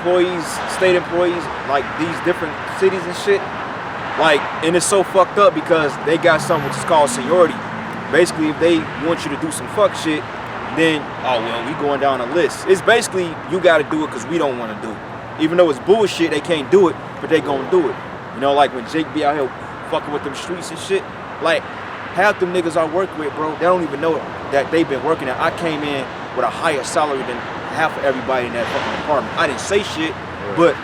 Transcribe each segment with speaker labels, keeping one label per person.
Speaker 1: employees, state employees, like these different cities and shit, like, and it's so fucked up because they got something which is called seniority. Basically, if they want you to do some fuck shit, then, oh, well, we going down a list. It's basically, you got to do it because we don't want to do it. Even though it's bullshit, they can't do it, but they gonna do it. You know, like when Jake be out here fucking with them streets and shit, like, half them niggas I work with, bro, they don't even know that they've been working there. I came in with a higher salary than half of everybody in that fucking department. I didn't say shit, but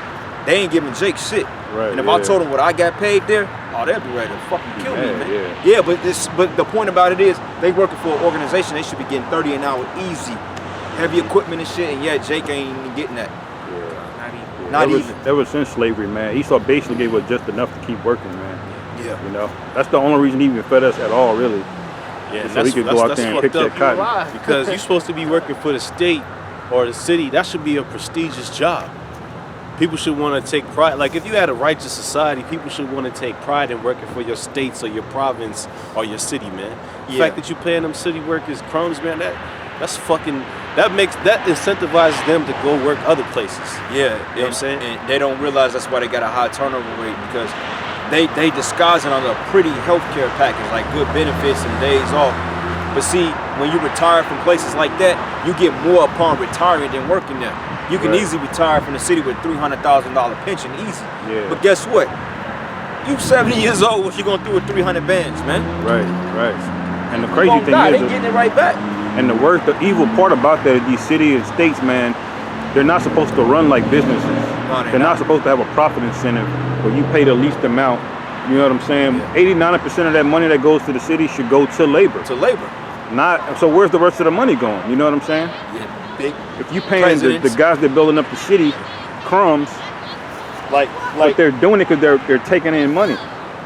Speaker 1: they ain't giving Jake shit.
Speaker 2: Right,
Speaker 1: and if I told them what I got paid there, oh, they'd be ready to fucking kill me, man. Yeah, but the point about it is, they working for an organization, they should be getting 30 an hour easy. Heavy equipment and shit, and yeah, Jake ain't even getting that. Not even.
Speaker 2: Ever since slavery, man, Esau basically gave us just enough to keep working, man.
Speaker 1: Yeah.
Speaker 2: You know, that's the only reason he even fed us at all, really.
Speaker 3: Yeah,
Speaker 2: so we could go out there and pick that cotton.
Speaker 3: Because you're supposed to be working for the state or the city. That should be a prestigious job. People should want to take pride. Like, if you had a righteous society, people should want to take pride in working for your states or your province or your city, man. The fact that you're paying them city workers crumbs, man, that's fucking, that incentivizes them to go work other places.
Speaker 1: Yeah,
Speaker 3: you know what I'm saying?
Speaker 1: And they don't realize that's why they got a high turnover rate, because they disguise it under a pretty healthcare package, like good benefits and days off. But see, when you retire from places like that, you get more upon retiring than working there. You can easily retire from the city with $300,000 pension, easy.
Speaker 2: Yeah.
Speaker 1: But guess what? You 70 years old, what you gonna do with 300 bands, man?
Speaker 2: Right. And the crazy thing is,
Speaker 1: they getting it right back.
Speaker 2: And the evil part about that is these cities and states, man, they're not supposed to run like businesses.
Speaker 1: No,
Speaker 2: they're not supposed to have a profit incentive where you pay the least amount. You know what I'm saying? 80–90% of that money that goes to the city should go to labor. So where's the rest of the money going? You know what I'm saying?
Speaker 1: Yeah, big.
Speaker 2: If you paying the guys that building up the city crumbs, like they're doing it because they're taking in money.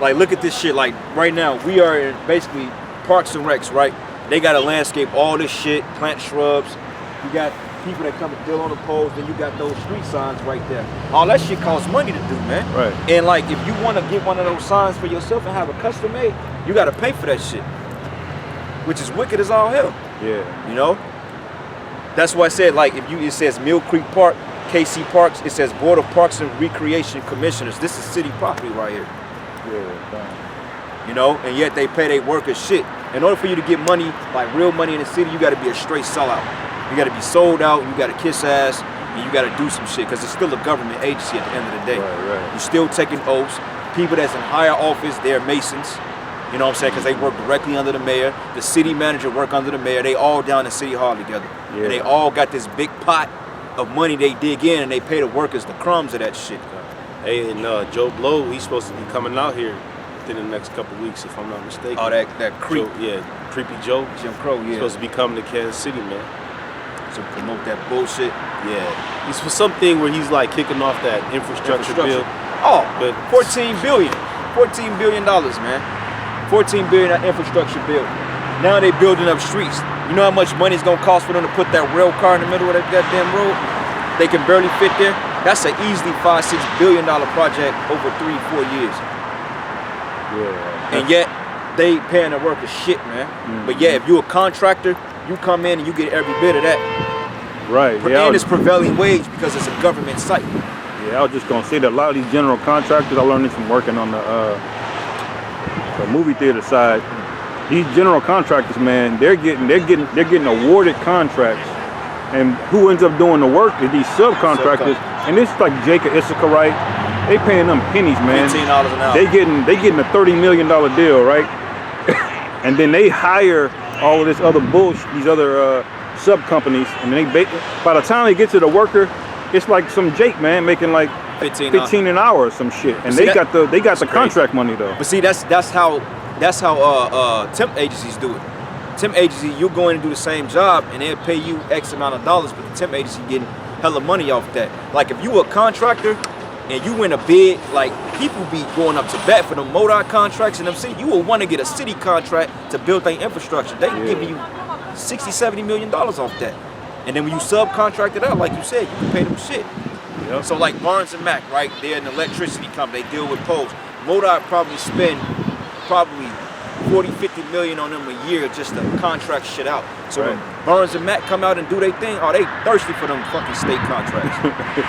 Speaker 1: Like, look at this shit. Like, right now, we are in basically Parks and Recs, right? They got to landscape all this shit, plant shrubs. You got people that come and deal on the poles, then you got those street signs right there. All that shit costs money to do, man.
Speaker 2: Right.
Speaker 1: And like, if you want to get one of those signs for yourself and have a custom made, you got to pay for that shit, which is wicked as all hell.
Speaker 2: Yeah.
Speaker 1: You know? That's why I said, like, it says Mill Creek Park, KC Parks, it says Board of Parks and Recreation Commissioners. This is city property right here.
Speaker 2: Yeah.
Speaker 1: You know, and yet they pay their workers shit. In order for you to get money, like real money in the city, you got to be a straight sellout. You got to be sold out, you got to kiss ass, and you got to do some shit, because it's still a government agency at the end of the day.
Speaker 2: Right.
Speaker 1: You're still taking oaths. People that's in higher office, they're masons. You know what I'm saying? Because they work directly under the mayor. The city manager work under the mayor. They all down in City Hall together.
Speaker 2: Yeah.
Speaker 1: And they all got this big pot of money they dig in, and they pay the workers the crumbs of that shit.
Speaker 3: Hey, and Joe Blow, he's supposed to be coming out here within the next couple of weeks, if I'm not mistaken.
Speaker 1: Oh, that creep.
Speaker 3: Creepy Joe.
Speaker 1: Jim Crow,
Speaker 3: He's supposed to be coming to Kansas City, man.
Speaker 1: To promote that bullshit.
Speaker 3: Yeah. He's for something where he's like kicking off that infrastructure bill.
Speaker 1: Oh, but $14 billion, man. $14 billion infrastructure bill. Now they building up streets. You know how much money it's gonna cost for them to put that rail car in the middle of that goddamn road? They can barely fit there. That's an easily $5–6 billion project over 3–4 years.
Speaker 2: Yeah.
Speaker 1: And yet they paying the workers shit, man. But yeah, if you a contractor, you come in and you get every bit of that.
Speaker 2: Right.
Speaker 1: And it's prevailing wage because it's a government site.
Speaker 2: Yeah, I was just gonna say that a lot of these general contractors, I learned this from working on the movie theater side. These general contractors, man, they're getting awarded contracts, and who ends up doing the work is these subcontractors. And it's like Jake or Issachar, right? They paying them pennies, man.
Speaker 1: $15 an hour.
Speaker 2: They getting a $30 million deal, right? And then they hire all of this other bullshit, these other sub companies, and then by the time they get to the worker, it's like some Jake, man, making like 15 an hour or some shit. And they got the contract money though.
Speaker 1: But see, that's how temp agencies do it. Temp agency, you're going to do the same job and they'll pay you X amount of dollars, but the temp agency getting hella money off that. Like if you were a contractor and you win a bid, like people be going up to bat for them MoDOT contracts in them city. You will want to get a city contract to build their infrastructure. They giving you $60–70 million off that. And then when you subcontract it out, like you said, you can pay them shit.
Speaker 2: Yep.
Speaker 1: So like Barnes and Mac, right? They're an electricity company. They deal with poles. MoDOT probably spend 40, 50 million on them a year just to contract shit out. So
Speaker 2: Right.
Speaker 1: when Burns and Mac come out and do their thing, oh, they thirsty for them fucking state contracts.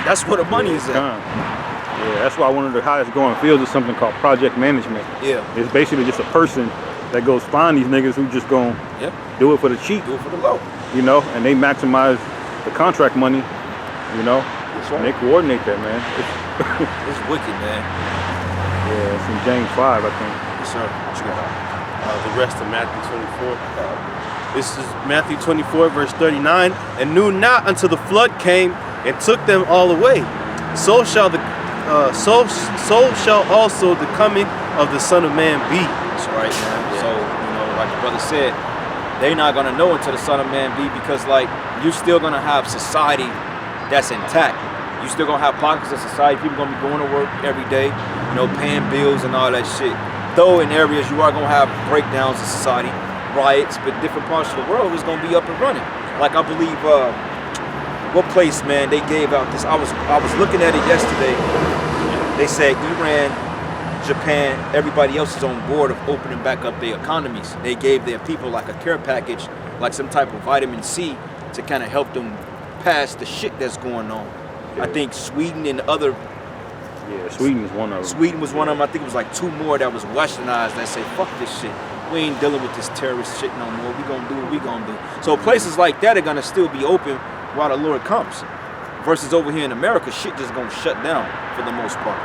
Speaker 1: That's where the money is at.
Speaker 2: Yeah, that's why one of the highest growing fields is something called project management.
Speaker 1: Yeah.
Speaker 2: It's basically just a person that goes find these niggas who just gonna do it for the cheap,
Speaker 1: Do it for the low.
Speaker 2: you know, and they maximize the contract money, you know,
Speaker 1: That's
Speaker 2: and
Speaker 1: right.
Speaker 2: they coordinate that, man.
Speaker 1: It's wicked, man.
Speaker 2: Yeah, it's in James 5, I think.
Speaker 1: Yes, sir. What you got?
Speaker 3: The rest of Matthew 24. This is Matthew 24, verse 39. And knew not until the flood came and took them all away. So shall so shall also the coming of the Son of Man be.
Speaker 1: That's right, man. So, you know, like the brother said, they're not gonna know until the Son of Man be, because like you're still gonna have society that's intact. You still gonna have pockets of society. People gonna be going to work every day, you know, paying bills and all that shit. Though in areas you are gonna have breakdowns of society, riots, but different parts of the world is gonna be up and running. Like I believe, what place, man, they gave out this. I was looking at it yesterday. They said Iran, Japan, everybody else is on board of opening back up their economies. They gave their people like a care package, like some type of vitamin C to kind of help them pass the shit that's going on. I think Sweden and other,
Speaker 2: Yeah, Sweden is one of them.
Speaker 1: Sweden was one of them. I think it was like 2 more that was westernized that say, fuck this shit. We ain't dealing with this terrorist shit no more. We gonna do what we gonna do. So places like that are gonna still be open while the Lord comes. Versus over here in America, shit just gonna shut down for the most part.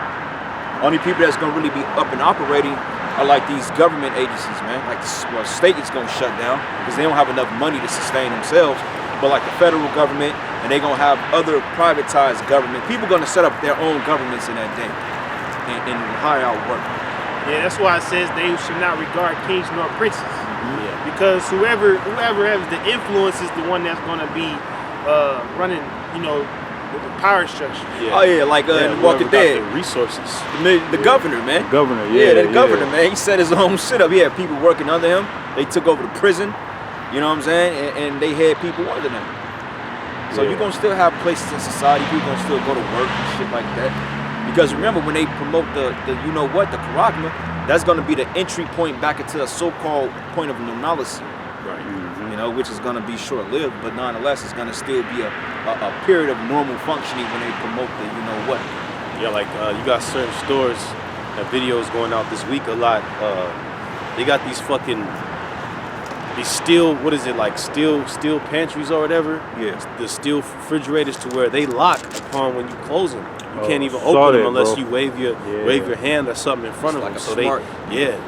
Speaker 1: Only people that's gonna really be up and operating are like these government agencies, man. Like the state is gonna shut down because they don't have enough money to sustain themselves. But like the federal government, and they gonna have other privatized government. People gonna set up their own governments in that day and hire out work.
Speaker 4: Yeah, that's why it says they should not regard kings nor princes. Because whoever has the influence is the one that's gonna be running, you know, the power structure.
Speaker 1: Oh yeah, like in Walking Dead.
Speaker 3: The resources.
Speaker 1: The governor, man.
Speaker 2: Governor,
Speaker 1: The governor, man. He set his own shit up. He had people working under him. They took over the prison. You know what I'm saying? And they had people under them. So you're gonna still have places in society. People gonna still go to work and shit like that. Because remember, when they promote the you know what, the charagma, that's gonna be the entry point back into a so-called point of normalcy.
Speaker 3: Right.
Speaker 1: You know, which is gonna be short-lived, but nonetheless, it's gonna still be a period of normal functioning when they promote the you know what.
Speaker 3: Yeah, like you got certain stores and videos going out this week a lot. They got these fucking steel, what is it, like steel pantries or whatever?
Speaker 1: Yeah.
Speaker 3: The steel refrigerators to where they lock upon when you close them. You can't even
Speaker 2: saw
Speaker 3: open them
Speaker 2: that,
Speaker 3: unless
Speaker 2: bro.
Speaker 3: you wave your hand or something in front
Speaker 1: It's
Speaker 3: of
Speaker 1: like
Speaker 3: them.
Speaker 1: a
Speaker 3: So
Speaker 1: smart-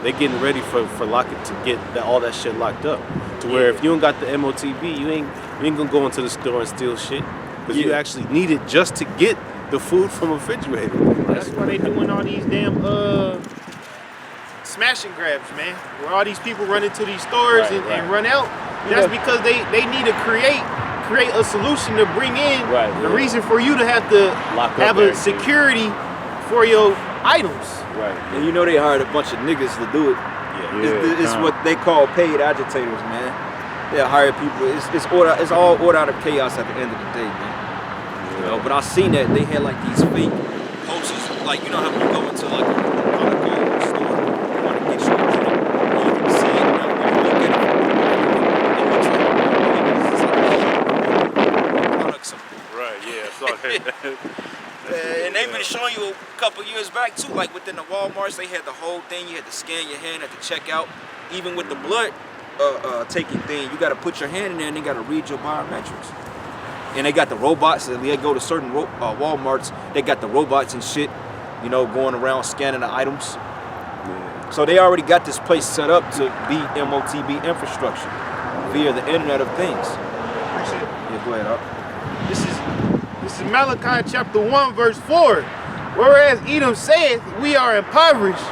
Speaker 3: they getting ready for locking to get all that shit locked up. To where if you don't got the MOTB, you ain't gonna go into the store and steal shit. Because you actually need it just to get the food from a refrigerator.
Speaker 4: That's why they doing all these damn smash and grabs, man. Where all these people run into these stores and run out. That's because they need to create a solution to bring in the reason for you to have to
Speaker 3: Lock up
Speaker 4: have a
Speaker 3: everything.
Speaker 4: security for your items.
Speaker 3: Right.
Speaker 1: And you know they hired a bunch of niggas to do it. It's what they call paid agitators, man. They hire people. It's all order out of chaos at the end of the day, man. You know, but I seen that they had like these fake posters, like you know how you go into like a store, you want to get your drink, and you can see it. Now, when you look at it looks like products.
Speaker 3: Right, yeah. I saw that.
Speaker 1: And they've been showing you a couple years back too, like within the Walmarts, they had the whole thing. You had to scan your hand at the checkout. Even with the blood taking thing, you got to put your hand in there and they got to read your biometrics. And they got the robots. And they go to certain Walmarts, they got the robots and shit, you know, going around scanning the items. So they already got this place set up to be MOTB infrastructure via the Internet of Things. Yeah, go ahead, Up.
Speaker 4: This is Malachi chapter 1 verse 4. Whereas Edom saith, we are impoverished,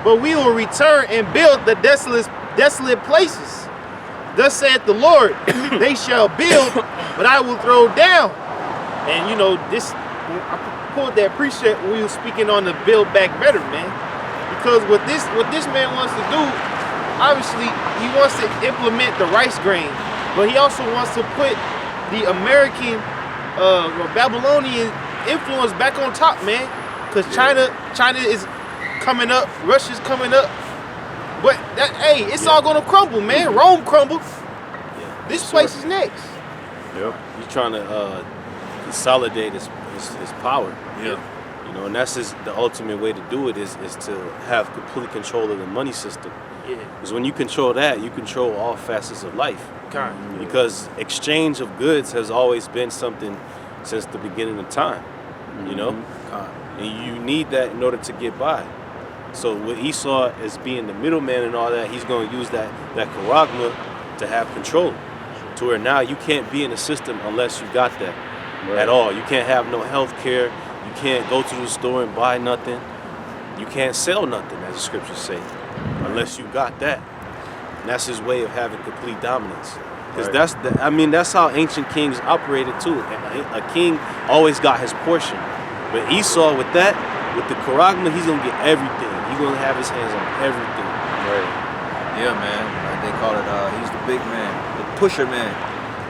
Speaker 4: but we will return and build the desolate places. Thus saith the Lord, they shall build, but I will throw down. And you know, I pulled that precept when we were speaking on the Build Back Better, man. Because what this man wants to do, obviously he wants to implement the rice grain, but he also wants to put the American or Babylonian influence back on top, man. Because China is coming up, Russia's coming up, But that, hey, it's all gonna crumble, man. Rome crumbled.
Speaker 3: Yeah.
Speaker 4: This place is next.
Speaker 2: Yep.
Speaker 3: He's trying to consolidate his power.
Speaker 2: Yeah.
Speaker 3: You know, and that's the ultimate way to do it is to have complete control of the money system.
Speaker 4: Yeah.
Speaker 3: Because when you control that, you control all facets of life.
Speaker 4: Kind.
Speaker 3: Because exchange of goods has always been something since the beginning of time. You know, and you need that in order to get by. So with Esau as being the middleman and all that, he's going to use that charagma to have control. To where now you can't be in the system unless you got that at all. You can't have no health care. You can't go to the store and buy nothing. You can't sell nothing, as the scriptures say, unless you got that. And that's his way of having complete dominance. Because that's how ancient kings operated too. A king always got his portion. But Esau with the charagma, he's gonna get everything. He's gonna have his hands on everything.
Speaker 1: Right. Yeah, man. Like they call it, he's the big man, the pusher man.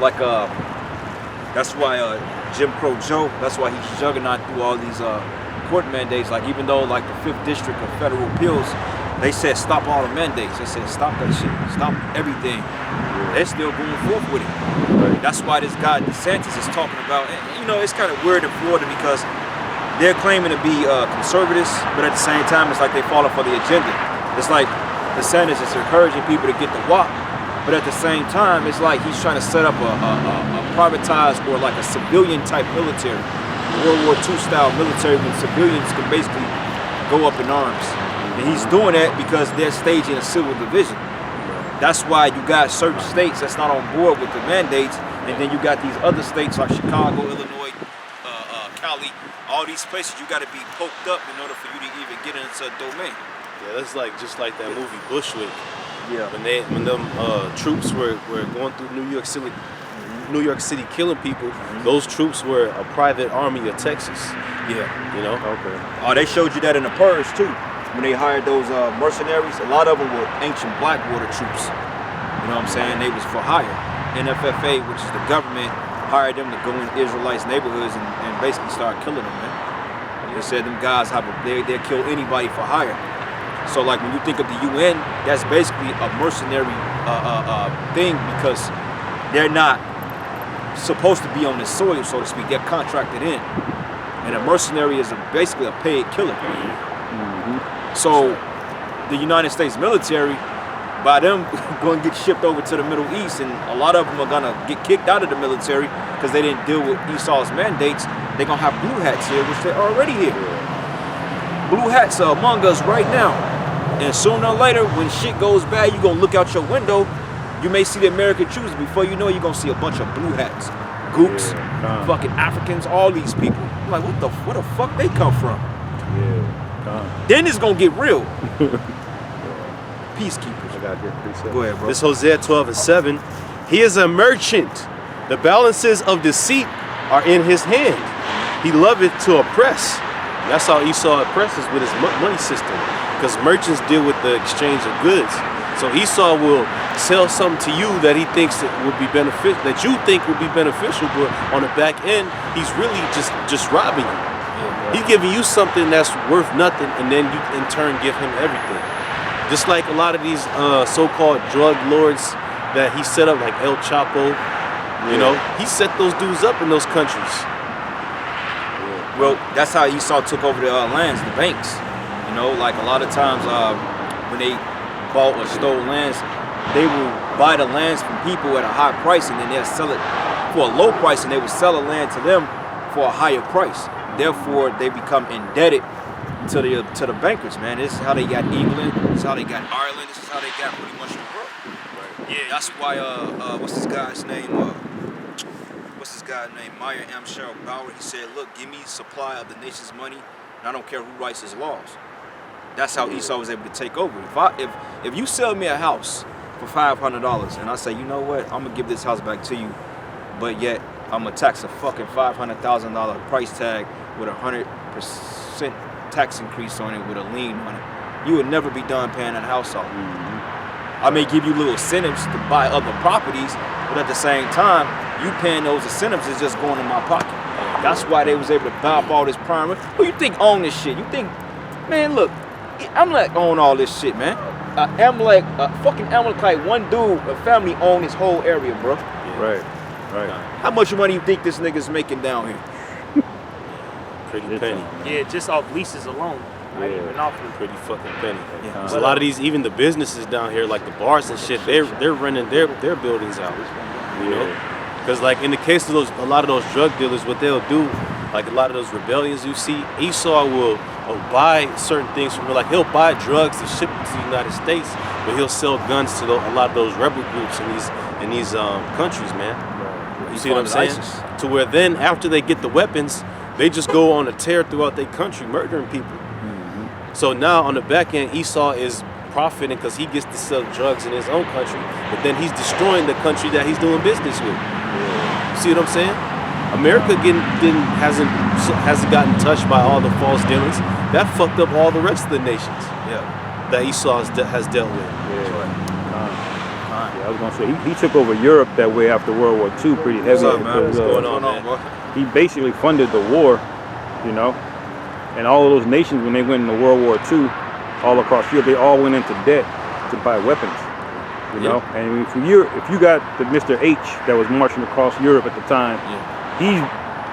Speaker 1: Like, that's why Jim Crow Joe, that's why he's juggernaut through all these court mandates. Like, even though like the 5th District of Federal Appeals, they said stop all the mandates. They said stop that shit, stop everything. They're still going forth with it. Right. That's why this guy DeSantis is talking about, and, you know, it's kind of weird in Florida because they're claiming to be conservatives, but at the same time, it's like they're falling for the agenda. It's like DeSantis is encouraging people to get the WAP, but at the same time, it's like he's trying to set up a privatized or like a civilian type military, World War II style military when civilians can basically go up in arms. And he's doing that because they're staging a civil division. That's why you got certain states that's not on board with the mandates, and then you got these other states like Chicago, Illinois, Cali, all these places you got to be poked up in order for you to even get into a domain.
Speaker 3: Yeah, that's like just like that movie Bushwick.
Speaker 1: Yeah.
Speaker 3: When them troops were going through New York City killing people, those troops were a private army of Texas.
Speaker 1: Yeah.
Speaker 3: You know?
Speaker 1: Okay. Oh, they showed you that in the Purge too. When they hired those mercenaries, a lot of them were ancient Blackwater troops. You know what I'm saying? They was for hire. NFFA, which is the government, hired them to go in Israelites' neighborhoods and basically start killing them, man. They said them guys they'll kill anybody for hire. So like when you think of the UN, that's basically a mercenary thing because they're not supposed to be on this soil, so to speak. They're contracted in. And a mercenary is basically a paid killer. So the United States military, by them going to get shipped over to the Middle East, and a lot of them are going to get kicked out of the military because they didn't deal with Esau's mandates. They're going to have blue hats here, which they're already here. Blue hats are among us right now. And sooner or later, when shit goes bad, you're going to look out your window, you may see the American troops. Before you know it, you're going to see a bunch of blue hats. Gooks, fucking Africans, all these people. I'm like, where the fuck they come from? Then it's gonna get real. Peacekeepers.
Speaker 2: I gotta get preset.
Speaker 1: Go ahead, bro.
Speaker 3: This Hosea 12:7. He is a merchant. The balances of deceit are in his hand. He loveth to oppress. And that's how Esau oppresses with his money system. Because merchants deal with the exchange of goods. So Esau will sell something to you that he thinks that would be beneficial, that you think would be beneficial, but on the back end, he's really just robbing you. He's giving you something that's worth nothing, and then you in turn give him everything. Just like a lot of these so-called drug lords that he set up, like El Chapo, you know, he set those dudes up in those countries.
Speaker 1: Well, that's how Esau took over the lands, the banks. You know, like a lot of times when they bought or stole lands, they will buy the lands from people at a high price, and then they'll sell it for a low price, and they will sell the land to them for a higher price. Therefore, they become indebted to the bankers, man. This is how they got England. This is how they got Ireland. This is how they got pretty much the world. Right. Yeah, that's why what's this guy's name? Meyer M. Sherrill Bauer. He said, "Look, give me supply of the nation's money, and I don't care who writes his laws." That's how Esau was able to take over. If you sell me a house for $500, and I say, you know what, I'm gonna give this house back to you, but yet I'm gonna tax a fucking $500,000 price tag with 100% tax increase on it with a lien on it, you would never be done paying that house off. I may give you little incentives to buy other properties, but at the same time, you paying those incentives is just going in my pocket. That's why they was able to buy up all this prime. Who you think own this shit? You think, man, look, I'm not own all this shit, man. fucking Amalekite, one dude, a family owned this whole area, bro.
Speaker 2: Right.
Speaker 1: How much money you think this nigga's making down here?
Speaker 3: Pretty penny.
Speaker 4: Yeah, just off leases alone. Not even off the
Speaker 3: Pretty fucking penny.
Speaker 1: Yeah.
Speaker 3: There's a lot of these, even the businesses down here, like the bars and shit, they're renting their buildings out. You know, because like in the case of a lot of those drug dealers, what they'll do, like a lot of those rebellions you see, Esau will buy certain things from, like he'll buy drugs to ship to the United States, but he'll sell guns to a lot of those rebel groups in these countries, man. You see what I'm saying?
Speaker 1: ISIS.
Speaker 3: To where then after they get the weapons, they just go on a tear throughout their country, murdering people. So now on the back end, Esau is profiting because he gets to sell drugs in his own country, but then he's destroying the country that he's doing business with. You see what I'm saying? America hasn't gotten touched by all the false dealings. That fucked up all the rest of the nations. That Esau has dealt with.
Speaker 2: I was gonna say he took over Europe that way after World War II pretty heavy.
Speaker 1: What's up, man? What's going on,
Speaker 3: man?
Speaker 1: bro?
Speaker 2: He basically funded the war, you know, and all of those nations when they went into World War II, all across Europe, they all went into debt to buy weapons, you know. And if you got the Mr. H that was marching across Europe at the time, he's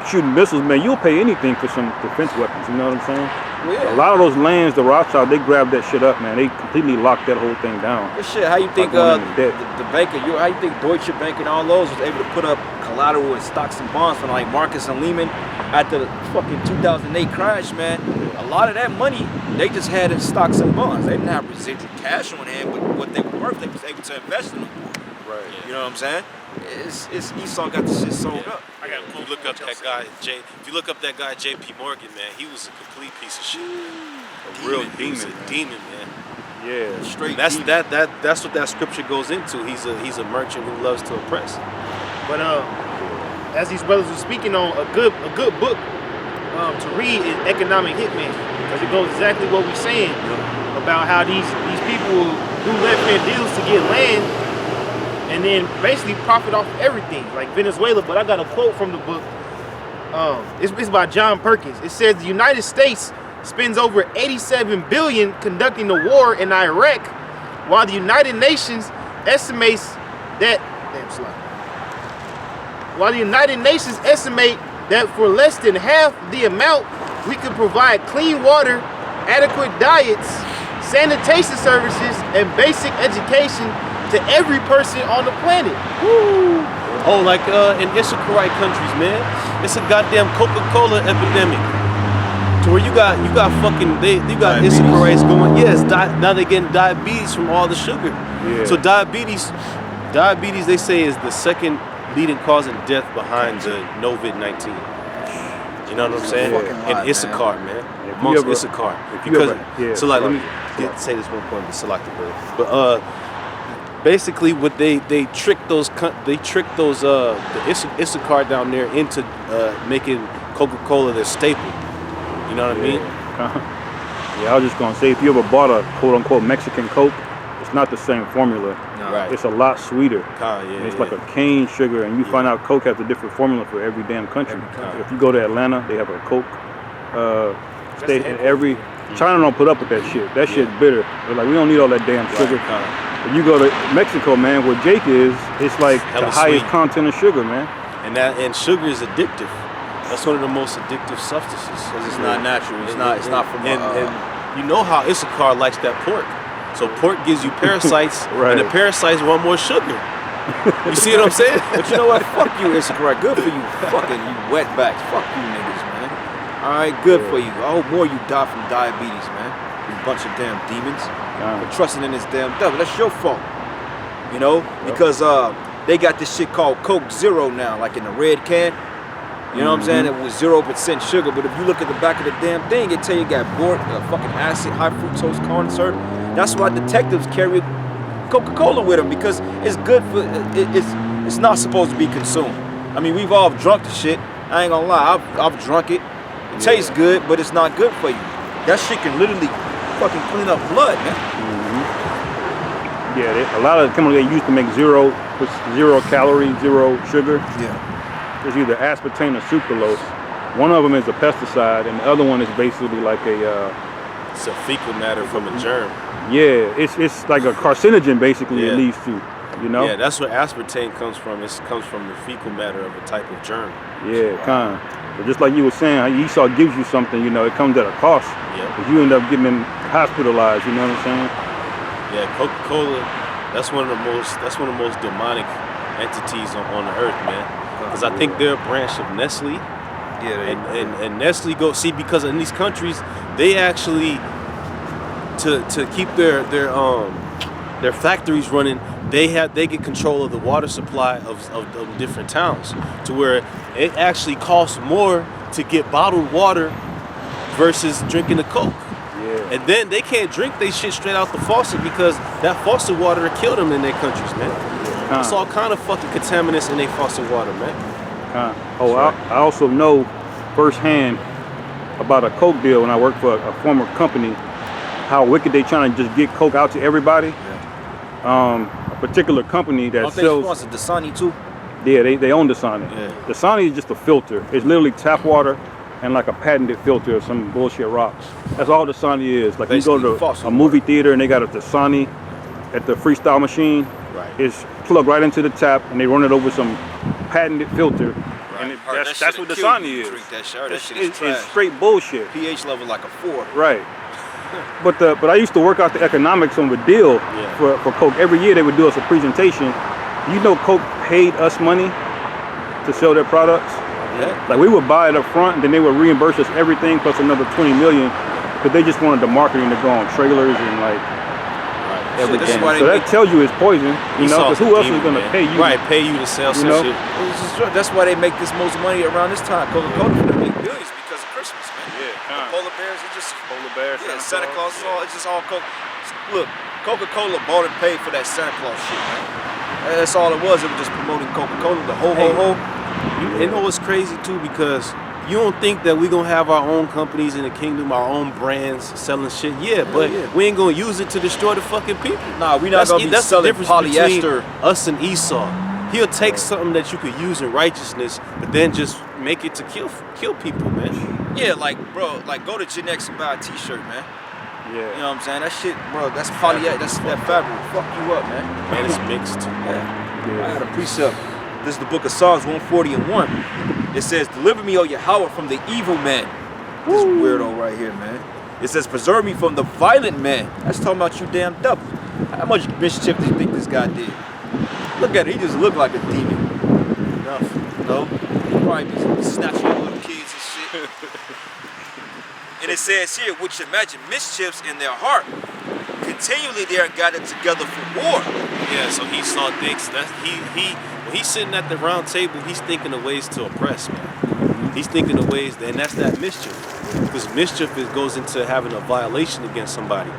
Speaker 2: shooting missiles, man. You'll pay anything for some defense weapons. You know what I'm saying? A lot of those lands, the Rothschild, they grabbed that shit up, man. They completely locked that whole thing down.
Speaker 1: This shit, how you think the banker, how you think Deutsche Bank and all those was able to put up collateral and stocks and bonds for like Marcus and Lehman after the fucking 2008 crash, man? A lot of that money they just had in stocks and bonds. They didn't have residual cash on hand, but what they were worth, they was able to invest in them.
Speaker 3: Right.
Speaker 1: You know what I'm saying? It's Esau got the shit sold up.
Speaker 3: If you look up that guy, J.P. Morgan, man, he was a complete piece of shit. A real demon, man.
Speaker 2: Yeah.
Speaker 1: Straight.
Speaker 3: That's what that scripture goes into. He's a merchant who loves to oppress.
Speaker 4: But as these brothers were speaking on, a good book to read is Economic Hitman, because it goes exactly what we're saying about how these people do left-hand deals to get land and then basically profit off everything, like Venezuela. But I got a quote from the book. It's by John Perkins. It says the United States spends over $87 billion conducting the war in Iraq, while the United Nations estimates that for less than half the amount, we could provide clean water, adequate diets, sanitation services, and basic education to every person on the planet.
Speaker 3: Woo. Oh, like in Issacharite countries, man, it's a goddamn Coca-Cola epidemic. To where you got Issacharites going, now they're getting diabetes from all the sugar. Yeah. So diabetes, they say, is the second leading cause of death behind the COVID-19. You know what I'm saying? In Issachar, man. Amongst Issachar. Because so like, let me say this one point to select the bird. But basically, what they trick those the Issachar down there into making Coca-Cola their staple. You know what I mean?
Speaker 2: Yeah, I was just gonna say, if you ever bought a quote-unquote Mexican Coke, it's not the same formula.
Speaker 3: Right.
Speaker 2: It's a lot sweeter. It's like a cane sugar, and you find out Coke has a different formula for every damn country. If you go to Atlanta, they have a Coke state in every. China don't put up with that shit. That shit's bitter. They're like, we don't need all that damn sugar. If you go to Mexico, man, where Jake is, it's like the highest content of sugar, man.
Speaker 3: And sugar is addictive. That's one of the most addictive substances.
Speaker 1: Because it's not natural. It's not from.
Speaker 3: And you know how Issachar likes that pork. So pork gives you parasites, and the parasites want more sugar. You see what I'm saying?
Speaker 1: But you know what? Fuck you, Issachar. Good for you, fucking you wetbacks. Fuck you niggas, man. All right, good for you. I hope more you die from diabetes, man. You bunch of damn demons. For trusting in this damn devil. That's your fault. You know, because they got this shit called Coke Zero now, like in the red can. You know what I'm saying? It was 0% sugar, but if you look at the back of the damn thing, it tell you got fucking acid, high fructose corn syrup. That's why detectives carry Coca-Cola with them, because it's good for it's not supposed to be consumed. I mean, we've all drunk the shit. I ain't gonna lie, I've drunk it. It tastes good, but it's not good for you. That shit can literally fucking clean up blood, man.
Speaker 2: Yeah, a lot of the chemicals they use to make zero calorie, zero sugar.
Speaker 1: Yeah.
Speaker 2: There's either aspartame or sucralose. One of them is a pesticide, and the other one is basically like a
Speaker 3: It's a fecal matter from a germ.
Speaker 2: Yeah, it's like a carcinogen basically.
Speaker 3: Yeah.
Speaker 2: It leads to, you know.
Speaker 3: Yeah, that's where aspartame comes from. It comes from the fecal matter of a type of germ.
Speaker 2: Yeah, kind. But just like you were saying, how Esau gives you something, you know, it comes at a cost.
Speaker 3: Yeah.
Speaker 2: If you end up getting hospitalized, you know what I'm saying?
Speaker 3: Yeah, Coca-Cola, that's one of the most demonic entities on the earth, man. Because I think they're a branch of Nestle.
Speaker 1: Yeah,
Speaker 3: And Nestle because in these countries they actually to keep their factories running, they get control of the water supply of different towns, to where it actually costs more to get bottled water versus drinking the Coke.
Speaker 2: Yeah.
Speaker 3: And then they can't drink they shit straight out the faucet because that faucet water will kill them in their countries, man. It's all kind of fucking contaminants in their faucet water, man.
Speaker 2: Oh, I also know firsthand about a Coke deal when I worked for a former company, how wicked they trying to just get Coke out to everybody. A particular company that sells.
Speaker 1: Aren't they sponsored Dasani too?
Speaker 2: Yeah, they own Dasani.
Speaker 3: Yeah.
Speaker 2: Dasani is just a filter. It's literally tap water and like a patented filter of some bullshit rocks. That's all Dasani is. Like
Speaker 1: Basically,
Speaker 2: you go to
Speaker 1: faucet
Speaker 2: a movie theater and they got a Dasani at the freestyle machine.
Speaker 3: Right.
Speaker 2: It's plugged right into the tap and they run it over some patented filter.
Speaker 1: Right.
Speaker 2: And
Speaker 1: Heard that
Speaker 2: that's
Speaker 1: shit'll
Speaker 2: what
Speaker 1: kill
Speaker 2: Dasani
Speaker 1: you if
Speaker 2: is.
Speaker 1: you drink that shit. That
Speaker 2: It's,
Speaker 1: shit is
Speaker 2: it's
Speaker 1: trash.
Speaker 2: straight bullshit.
Speaker 1: pH level like a 4.
Speaker 2: Right. But I used to work out the economics on the deal for Coke. Every year they would do us a presentation. You know Coke paid us money to sell their products?
Speaker 3: Yeah.
Speaker 2: Like we would buy it up front and then they would reimburse us everything plus another 20 million because they just wanted the marketing to go on trailers and like everything.
Speaker 1: This is why
Speaker 2: So that tells you it's poison, you know, because who else is going to pay you?
Speaker 3: Right, pay you to sell some
Speaker 2: know?
Speaker 3: shit.
Speaker 1: That's why they make this most money around this time. Coca-Cola for them make billions because of Christmas, man.
Speaker 2: Yeah,
Speaker 1: The polar bears, it's just
Speaker 2: Polar bears.
Speaker 1: yeah, Santa Claus is all. It's just all Coke. Look, Coca-Cola bought and paid for that Santa Claus shit, man. That's all it was. It was just promoting Coca-Cola, the ho ho ho.
Speaker 3: You know what's crazy too, because you don't think that we gonna have our own companies in the kingdom, our own brands selling shit. Yeah, but we ain't gonna use it to destroy the fucking people.
Speaker 1: Nah, we not gonna be
Speaker 3: that's
Speaker 1: selling
Speaker 3: the difference
Speaker 1: polyester.
Speaker 3: between us and Esau. He'll take something that you could use in righteousness, but then just make it to kill people, man.
Speaker 1: Yeah, like bro, like go to Genex and buy a T-shirt, man.
Speaker 2: Yeah.
Speaker 1: You know what I'm saying? That shit, bro. That's polyester. That's that fabric. Fuck you up, man.
Speaker 3: And it's mixed.
Speaker 1: I had a precept. This is the book of Psalms 140:1. It says, "Deliver me, O Yahawah, from the evil man." This weirdo right here, man. It says, "Preserve me from the violent man." That's talking about you, damn double. How much mischief do you think this guy did? Look at it. He just looked like a demon. No, he probably be snatching up little kids and shit. And it says here, "Which imagine mischiefs in their heart. Continually they are gathered together for war."
Speaker 3: Yeah, so Esau thinks that when he's sitting at the round table, he's thinking of ways to oppress, man. He's thinking of ways, and that's that mischief. Because mischief goes into having a violation against somebody.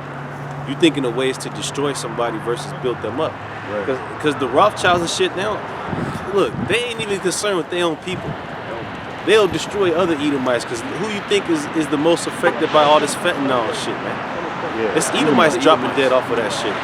Speaker 3: You're thinking of ways to destroy somebody versus build them up. Because the Rothschilds and shit now, look, they ain't even concerned with their own people. They'll destroy other Edomites, because who you think is the most affected by all this fentanyl and shit, man?
Speaker 2: Yeah.
Speaker 3: It's Edomites dropping dead off of that shit.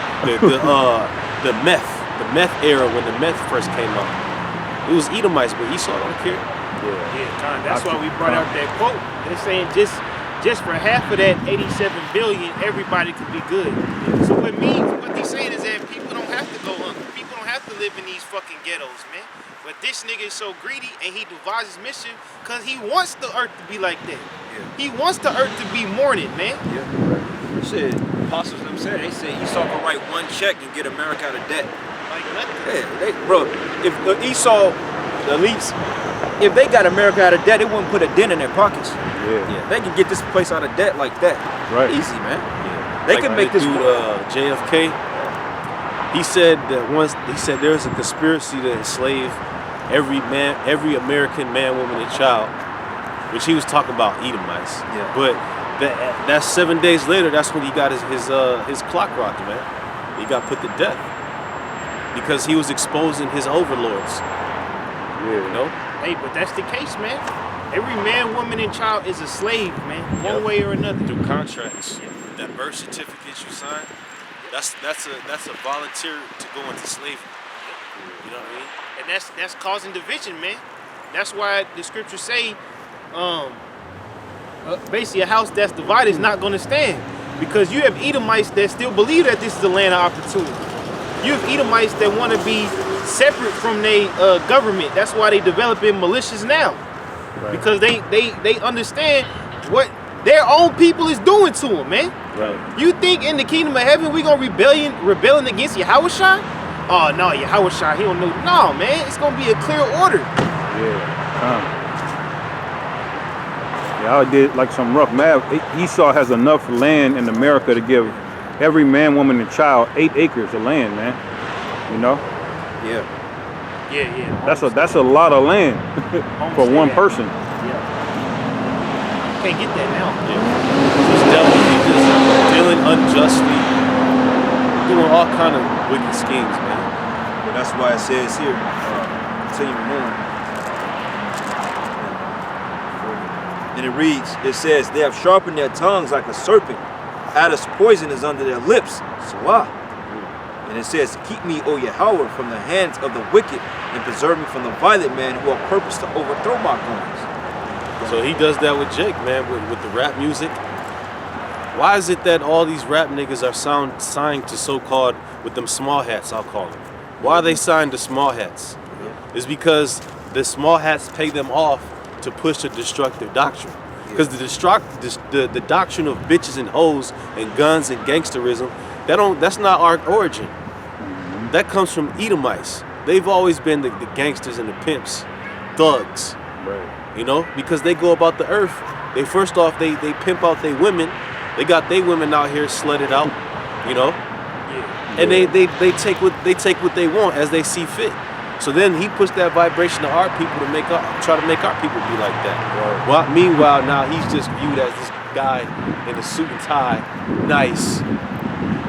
Speaker 3: The meth era, when the meth first came out, it was Edomites, but Esau don't care.
Speaker 4: Yeah, that's why we brought out that quote. They're saying just for half of that 87 billion, everybody could be good. So what they're saying is that people don't have to go hungry. People don't have to live in these fucking ghettos, man. But this nigga is so greedy and he devises mischief because he wants the earth to be like that. Yeah. He wants the earth to be mourning, man.
Speaker 1: Yeah. Shit, apostles them said, they said Esau can write one check and get America out of debt.
Speaker 4: Like nothing.
Speaker 1: Yeah, bro, if Esau, the elites, if they got America out of debt, they wouldn't put a dent in their pockets.
Speaker 2: Yeah.
Speaker 1: They can get this place out of debt like that.
Speaker 2: Right.
Speaker 1: Easy, man.
Speaker 3: Yeah.
Speaker 1: They can make this
Speaker 3: dude, JFK. He said that there's a conspiracy to enslave every American man, woman, and child, which he was talking about Edomites.
Speaker 1: Yeah.
Speaker 3: But that's 7 days later. That's when he got his clock rocked, man. He got put to death because he was exposing his overlords.
Speaker 2: Yeah.
Speaker 3: You know.
Speaker 4: Hey, but that's the case, man. Every man, woman, and child is a slave, man, one way or another.
Speaker 3: Through contracts, that birth certificate you sign, that's a volunteer to go into slavery. You know what I mean?
Speaker 4: And that's causing division, man. That's why the scriptures say, basically a house that's divided is not going to stand. Because you have Edomites that still believe that this is a land of opportunity. You have Edomites that want to be separate from their government. That's why they developing militias now.
Speaker 2: Right.
Speaker 4: Because they understand what their own people is doing to them, man.
Speaker 2: Right.
Speaker 4: You think in the kingdom of heaven we gonna rebelling against YAHAWASHI? Oh no, YAHAWASHI, he don't know. No, man, it's gonna be a clear order.
Speaker 2: Yeah. Yeah, I did like some rough math. Esau has enough land in America to give every man, woman, and child 8 acres of land, man. You know?
Speaker 1: Yeah.
Speaker 4: Yeah.
Speaker 2: That's a lot of land for one person.
Speaker 4: Yeah. Can't get that now.
Speaker 3: Just definitely just dealing unjustly, doing all kind of wicked schemes, man.
Speaker 1: But that's why it says here, continuing on. And it reads, it says, they have sharpened their tongues like a serpent. Adder's poison is under their lips. Salah. And it says, keep me, O Yahweh, from the hands of the wicked, and preserve me from the violent man who have purpose to overthrow my goings.
Speaker 3: So he does that with Jake, man, with the rap music. Why is it that all these rap niggas are signed to so-called, with them small hats, I'll call them? Why are they signed to small hats? It's because the small hats pay them off to push a destructive doctrine. Because the doctrine of bitches and hoes and guns and gangsterism, that's not our origin. That comes from Edomites. They've always been the gangsters and the pimps, thugs.
Speaker 2: Right.
Speaker 3: You know, because they go about the earth. They first off they pimp out their women. They got their women out here slutted out, you know.
Speaker 4: Yeah.
Speaker 3: And they take what they want as they see fit. So then he puts that vibration to our people to try to make our people be like that.
Speaker 2: Right.
Speaker 3: Well, meanwhile, now he's just viewed as this guy in a suit and tie, nice.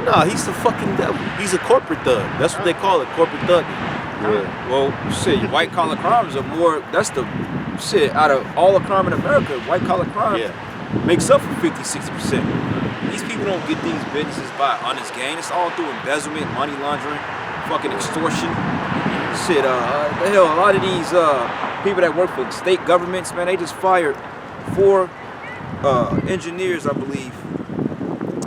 Speaker 3: No, he's the fucking devil. He's a corporate thug. That's what they call it, corporate thug.
Speaker 1: Yeah. Well, shit, white collar crimes are more, that's the shit, out of all the crime in America, white collar crime makes up for 50-60%. These people don't get these businesses by honest gain. It's all through embezzlement, money laundering, fucking extortion. Shit, the hell, a lot of these people that work for state governments, man, they just fired 4 engineers, I believe,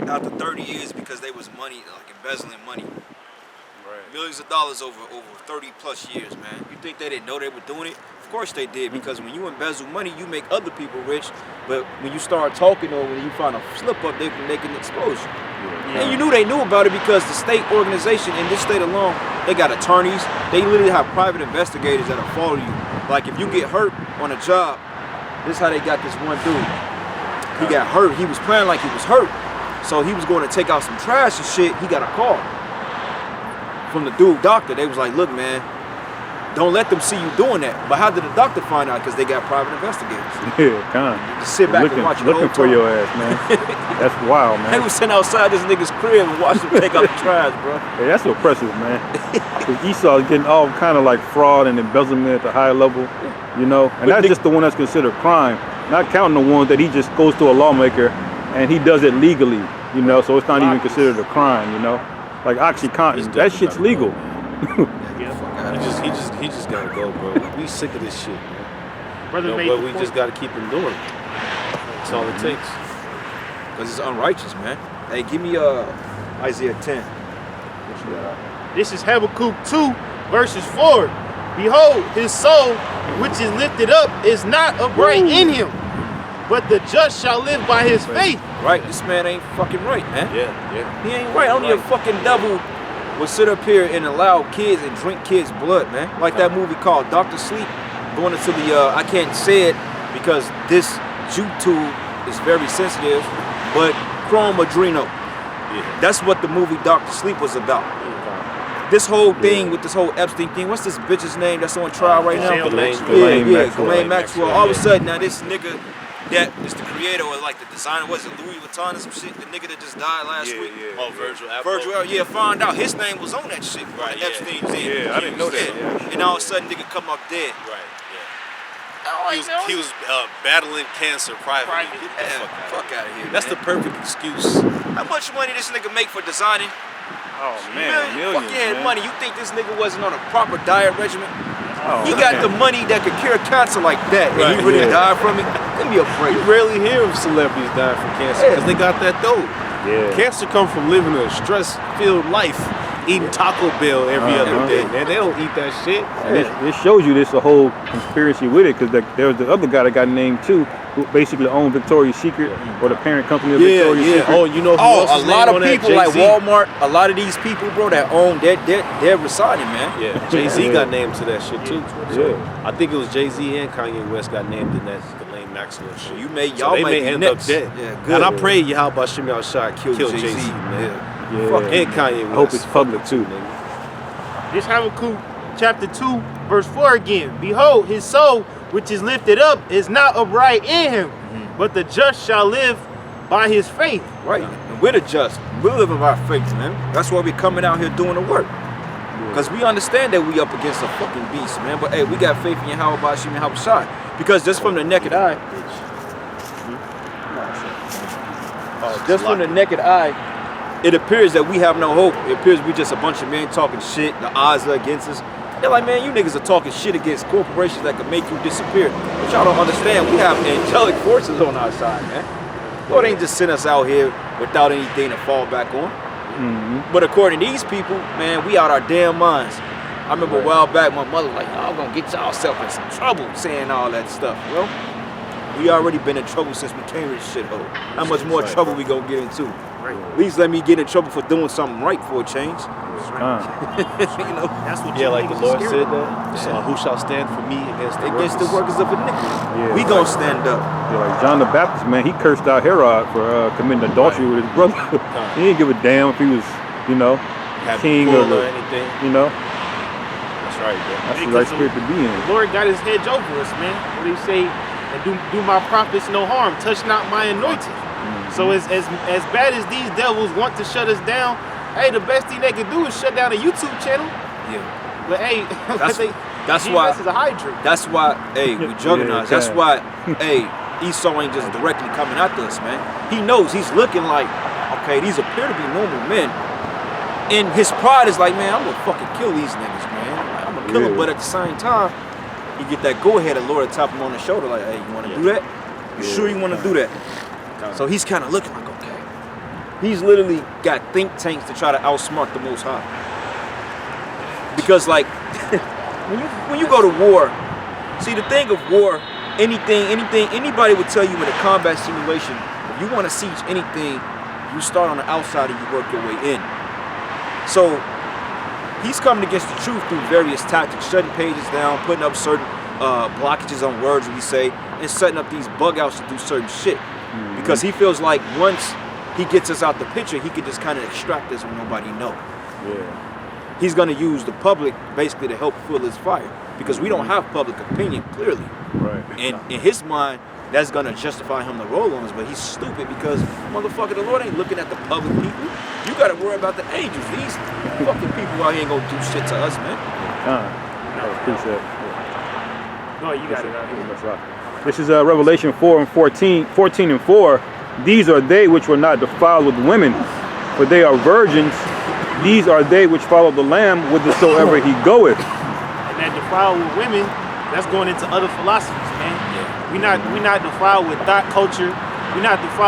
Speaker 1: after 30 years because they was money, like embezzling money. Right. Millions of dollars over 30 plus years, man. You think they didn't know they were doing it? Of course they did, because when you embezzle money, you make other people rich, but when you start talking or when you find a slip up, they can expose you. Yeah. And you knew they knew about it because the state organization in this state alone, they got attorneys. They literally have private investigators that'll follow you. Like if you get hurt on a job, this is how they got this one dude. He got hurt. He was playing like he was hurt. So he was going to take out some trash and shit. He got a call from the dude doctor. They was like, look, man, don't let them see you doing that. But how did the doctor find out? Because they got private investigators.
Speaker 2: Yeah, kind of.
Speaker 1: Just sit back and watch
Speaker 2: looking for your ass, man. That's wild, man.
Speaker 1: They was sitting outside this nigga's crib and watch him take out the trash, bro.
Speaker 2: Hey, that's oppressive, man. Because Esau is getting all kind of like fraud and embezzlement at the high level, you know. And that's just the one that's considered crime. Not counting the ones that he just goes to a lawmaker and he does it legally, you know. So it's not even considered a crime, you know. Like OxyContin, that shit's legal.
Speaker 3: He just gotta go, bro. We sick of this shit, man.
Speaker 4: Brother,
Speaker 3: but we just gotta keep him doing it. That's all it takes.
Speaker 1: Because it's unrighteous, man. Hey, give me Isaiah 10. What you got?
Speaker 4: This is Habakkuk 2, verses 4. Behold, his soul, which is lifted up, is not upright in him, but the just shall live by his faith.
Speaker 1: Right, this man ain't fucking right, man.
Speaker 3: Yeah.
Speaker 1: He ain't right. Only a fucking devil would sit up here and allow kids and drink kids' blood, man. Like that movie called Dr. Sleep, going into the, I can't say it because this YouTube is very sensitive, but Chrome Adreno. Yeah. That's what the movie Dr. Sleep was about. This whole thing with this whole Epstein thing, what's this bitch's name that's on trial right now?
Speaker 3: Ghislaine
Speaker 1: Maxwell. All of a sudden, now this nigga that is the creator or like the designer, was it Louis Vuitton or some shit? The nigga that just died last week.
Speaker 3: Oh, Virgil Abloh.
Speaker 1: Found out his name was on that shit. Right, Epstein thing.
Speaker 2: Yeah, I didn't know that. Yeah.
Speaker 1: And all of a sudden, nigga come up dead.
Speaker 3: Right, yeah. He was battling cancer privately. Get the
Speaker 1: fuck out of here.
Speaker 3: That's the perfect excuse.
Speaker 1: How much money this nigga make for designing?
Speaker 2: Oh man, millions.
Speaker 1: Fuck yeah, money. You think this nigga wasn't on a proper diet regimen?
Speaker 2: Oh,
Speaker 1: he got the money that could cure cancer like that, and he really died from it. Give me a break.
Speaker 3: You rarely hear of celebrities dying from cancer because they got that dope.
Speaker 2: Yeah.
Speaker 3: Cancer comes from living a stress-filled life, eating Taco Bell every other day, man. They don't eat that shit.
Speaker 2: And it shows you this a whole conspiracy with it, because there was the other guy that got named too, who basically owned Victoria's Secret, or the parent company of Victoria's Secret.
Speaker 3: Oh, you know who else
Speaker 1: a
Speaker 3: is
Speaker 1: lot
Speaker 3: named
Speaker 1: of
Speaker 3: on that?
Speaker 1: people like
Speaker 3: Jay-Z.
Speaker 1: Walmart, a lot of these people, bro, that own, they're residing, man.
Speaker 3: Yeah, Jay-Z got named to that shit too.
Speaker 2: Yeah.
Speaker 3: I think it was Jay-Z and Kanye West got named in that Ghislaine Maxwell shit.
Speaker 1: Y'all
Speaker 3: they
Speaker 1: might
Speaker 3: may
Speaker 1: be
Speaker 3: end
Speaker 1: next.
Speaker 3: up dead.
Speaker 1: Yeah, good.
Speaker 3: And I pray YAHAWASHI outside kill
Speaker 1: Kill
Speaker 3: Jay-Z,
Speaker 1: Jay-Z,
Speaker 3: man.
Speaker 2: Yeah.
Speaker 3: Fuck, and Kanye West.
Speaker 2: I hope it's public too, nigga.
Speaker 4: This Habakkuk chapter 2, verse 4 again. Behold, his soul, which is lifted up, is not upright in him, but the just shall live by his faith.
Speaker 1: Right. And we're the just. We're living by faith, man. That's why we're coming out here doing the work. Because we understand that we up against a fucking beast, man. But hey, we got faith in YAHAWASHI and YAHAWASHI. Because just from the naked eye, it appears that we have no hope. It appears we just a bunch of men talking shit. The odds are against us. They're like, man, you niggas are talking shit against corporations that could make you disappear. But y'all don't understand. We have angelic forces on our side, man. Lord ain't just sent us out here without anything to fall back on. But according to these people, man, we out our damn minds. I remember a while back, my mother was like, y'all gonna get y'allself in some trouble saying all that stuff. Well, we already been in trouble since we came to this shithole. How much more trouble we gonna get into? At least let me get in trouble for doing something right for a change. You know,
Speaker 4: That's what
Speaker 3: like the
Speaker 4: niggas
Speaker 3: Lord
Speaker 4: is
Speaker 3: said
Speaker 4: scared of.
Speaker 3: that. Who shall stand for me against
Speaker 1: the workers of iniquity.
Speaker 2: Yeah,
Speaker 1: We gonna stand up.
Speaker 2: Yeah, like John the Baptist, man, he cursed out Herod for committing adultery with his brother. He didn't give a damn if he was, you know, king or
Speaker 3: anything.
Speaker 2: you know.
Speaker 3: That's right, bro.
Speaker 2: That's the right spirit to be in.
Speaker 4: The Lord got his hedge over us, man. What do you say? And do my prophets no harm. Touch not my anointed. So as bad as these devils want to shut us down, hey, the best thing they can do is shut down a YouTube channel.
Speaker 1: Yeah.
Speaker 4: But hey,
Speaker 1: That's why.
Speaker 4: GMS is a hydrant.
Speaker 1: That's why. Hey, we juggernauts.
Speaker 2: Yeah,
Speaker 1: That's why. Hey, Esau ain't just directly coming after us, man. He knows. He's looking like, okay, these appear to be normal men. And his pride is like, man, I'm gonna fucking kill these niggas, man. I'm gonna kill them. But at the same time, you get that go ahead, and Lord tap him on the shoulder, like, hey, you want to do that? You sure you want to do that? So he's kind of looking like, okay. He's literally got think tanks to try to outsmart the Most High. Because like, when you go to war, see the thing of war, anybody would tell you in a combat simulation, if you want to siege anything, you start on the outside and you work your way in. So he's coming against the truth through various tactics, shutting pages down, putting up certain blockages on words we say, and setting up these bug outs to do certain shit. Because he feels like once he gets us out the picture, he could just kind of extract us when nobody know.
Speaker 2: Yeah.
Speaker 1: He's gonna use the public basically to help fuel his fire, because we don't have public opinion clearly.
Speaker 2: Right.
Speaker 1: And in his mind, that's gonna justify him to roll on us, but he's stupid because motherfucker, the Lord ain't looking at the public people. You gotta worry about the angels. These fucking people out here ain't gonna do shit to us, man.
Speaker 2: I appreciate it.
Speaker 4: No, you got it out here.
Speaker 2: That's right. This is Revelation 4 and 14 and 4. These are they which were not defiled with women, for they are virgins. These are they which follow the Lamb whithersoever he goeth.
Speaker 4: And that defiled with women, that's going into other philosophies, man. We not defiled with thought culture. We not defiled